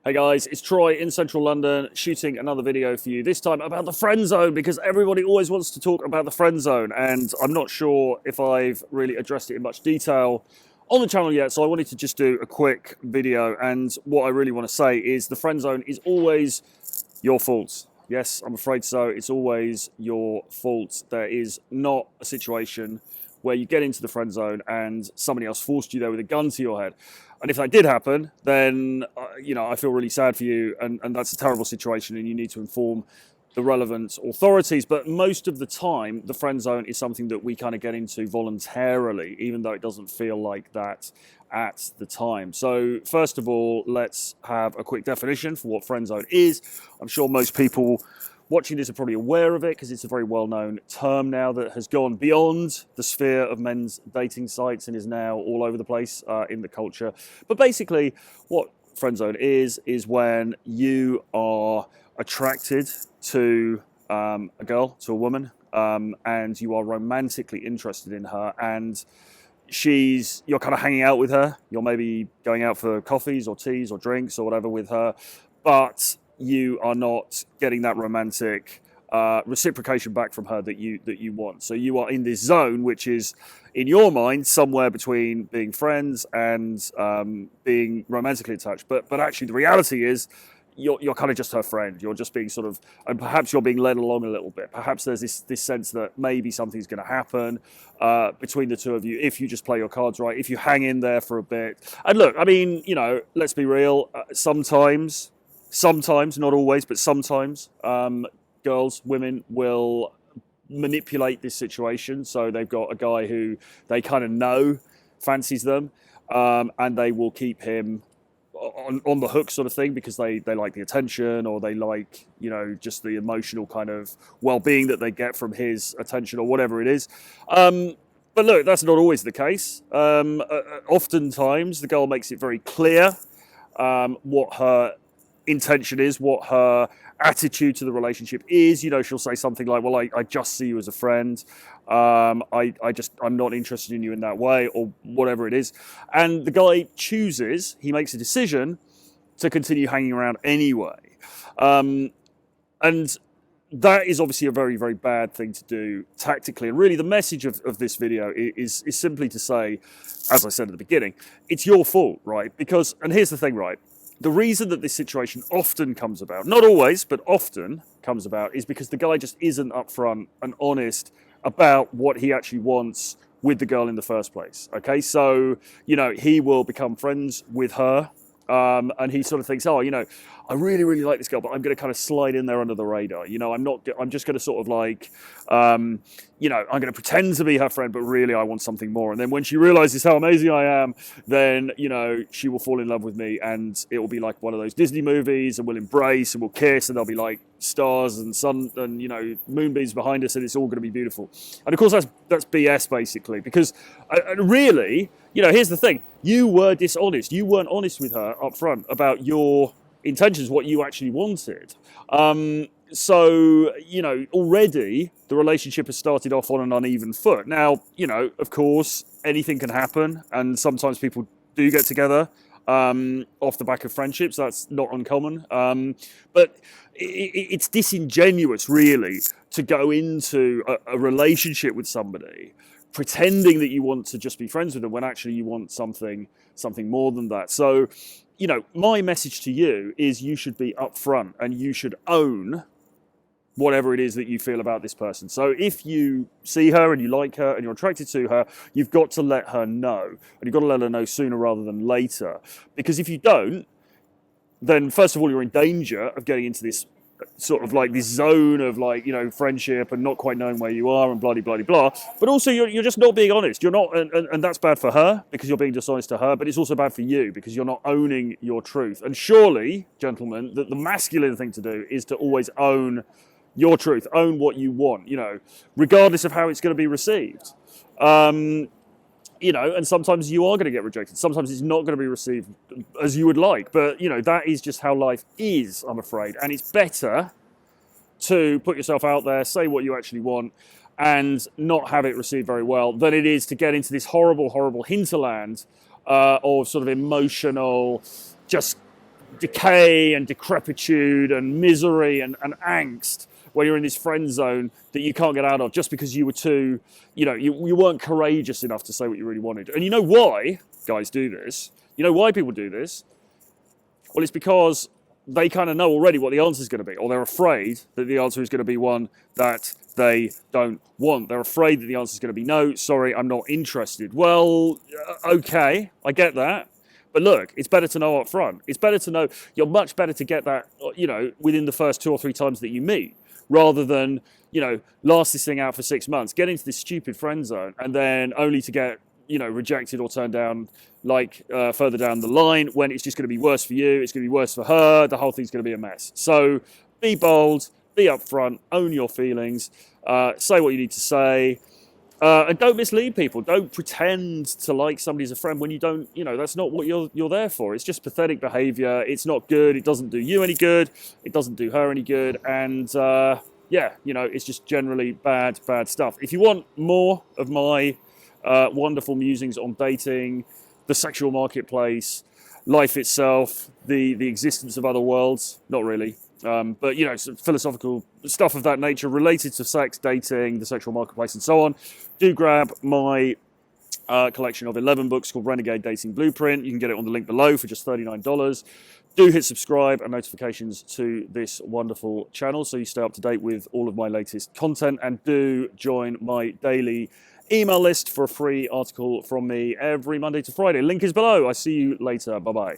Hey guys, it's Troy in central London shooting another video for you, this time about the friend zone, because everybody always wants to talk about the friend zone and I'm not sure if I've really addressed it in much detail on the channel yet, so I wanted to just do a quick video. And what I really want to say is the friend zone is always your fault. Yes, I'm afraid so. It's always your fault. There is not a situation where you get into the friend zone and somebody else forced you there with a gun to your head. And if that did happen, then, I feel really sad for you, and that's a terrible situation, and you need to inform the relevant authorities. But most of the time, the friend zone is something that we kind of get into voluntarily, even though it doesn't feel like that at the time. So first of all, let's have a quick definition for what friend zone is. I'm sure most people watching this are probably aware of it because it's a very well-known term now that has gone beyond the sphere of men's dating sites and is now all over the place in the culture. But basically, what friend zone is when you are attracted to a girl, to a woman, and you are romantically interested in her, and you're kind of hanging out with her. You're maybe going out for coffees or teas or drinks or whatever with her, but you are not getting that romantic reciprocation back from her that you want. So you are in this zone, which is, in your mind, somewhere between being friends and being romantically attached. But actually, the reality is, you're kind of just her friend. You're just being sort of, and perhaps you're being led along a little bit. Perhaps there's this sense that maybe something's going to happen between the two of you if you just play your cards right, if you hang in there for a bit. And look, I mean, let's be real. Sometimes, not always, but sometimes, women will manipulate this situation. So they've got a guy who they kind of know fancies them, and they will keep him on the hook, sort of thing, because they like the attention, or they like, just the emotional kind of well-being that they get from his attention, or whatever it is. But look, that's not always the case. Oftentimes, the girl makes it very clear what her intention is, what her attitude to the relationship is. She'll say something like, well, I just see you as a friend. I'm not interested in you in that way, or whatever it is. And the guy he makes a decision to continue hanging around anyway. And that is obviously a very, very bad thing to do tactically. And really the message of this video is simply to say, as I said at the beginning, it's your fault, right? And here's the thing, right? The reason that this situation often comes about, not always, but often comes about, is because the guy just isn't upfront and honest about what he actually wants with the girl in the first place. Okay, so, he will become friends with her, and he sort of thinks, I really, really like this girl, but I'm going to kind of slide in there under the radar. I'm just going to sort of like, I'm going to pretend to be her friend, but really I want something more. And then when she realizes how amazing I am, then, she will fall in love with me, and it will be like one of those Disney movies, and we'll embrace and we'll kiss, and there'll be like stars and sun and, moonbeams behind us, and it's all going to be beautiful. And of course, that's BS, basically, because really, here's the thing. You were dishonest. You weren't honest with her up front about your intentions, what you actually wanted. So, already the relationship has started off on an uneven foot. Now, of course, anything can happen, and sometimes people do get together off the back of friendships. That's not uncommon. But it's disingenuous, really, to go into a relationship with somebody pretending that you want to just be friends with them when actually you want something more than that. So, my message to you is you should be upfront and you should own whatever it is that you feel about this person. So if you see her and you like her and you're attracted to her, you've got to let her know. And you've got to let her know sooner rather than later. Because if you don't, then first of all, you're in danger of getting into this sort of like this zone of like, friendship and not quite knowing where you are and blah. But also you're just not being honest. You're not, and that's bad for her because you're being dishonest to her, but it's also bad for you because you're not owning your truth. And surely, gentlemen, the masculine thing to do is to always own your truth, own what you want, regardless of how it's going to be received. And sometimes you are going to get rejected. Sometimes it's not going to be received as you would like. But, that is just how life is, I'm afraid. And it's better to put yourself out there, say what you actually want, and not have it received very well than it is to get into this horrible, horrible hinterland of sort of emotional, just decay and decrepitude and misery and angst when you're in this friend zone that you can't get out of just because you were too, you weren't courageous enough to say what you really wanted. And you know why guys do this? You know why people do this? Well, it's because they kind of know already what the answer is going to be, or they're afraid that the answer is going to be one that they don't want. They're afraid that the answer is going to be no, sorry, I'm not interested. Well, okay, I get that. But look, it's better to know up front. It's better to know, you're much better to get that, within the first 2 or 3 times that you meet, rather than, last this thing out for 6 months, get into this stupid friend zone, and then only to get, rejected or turned down further down the line, when it's just going to be worse for you, it's going to be worse for her, the whole thing's going to be a mess. So be bold, be upfront, own your feelings, say what you need to say, and don't mislead people. Don't pretend to like somebody as a friend when you don't, that's not what you're there for. It's just pathetic behavior. It's not good. It doesn't do you any good. It doesn't do her any good. And it's just generally bad stuff. If you want more of my wonderful musings on dating, the sexual marketplace, life itself, the existence of other worlds, not really, but some philosophical stuff of that nature related to sex, dating, the sexual marketplace, and so on, do grab my collection of 11 books called Renegade Dating Blueprint. You can get it on the link below for just $39. Do hit subscribe and notifications to this wonderful channel so you stay up to date with all of my latest content, and do join my daily email list for a free article from me every Monday to Friday. Link is below. I see you later. Bye-bye.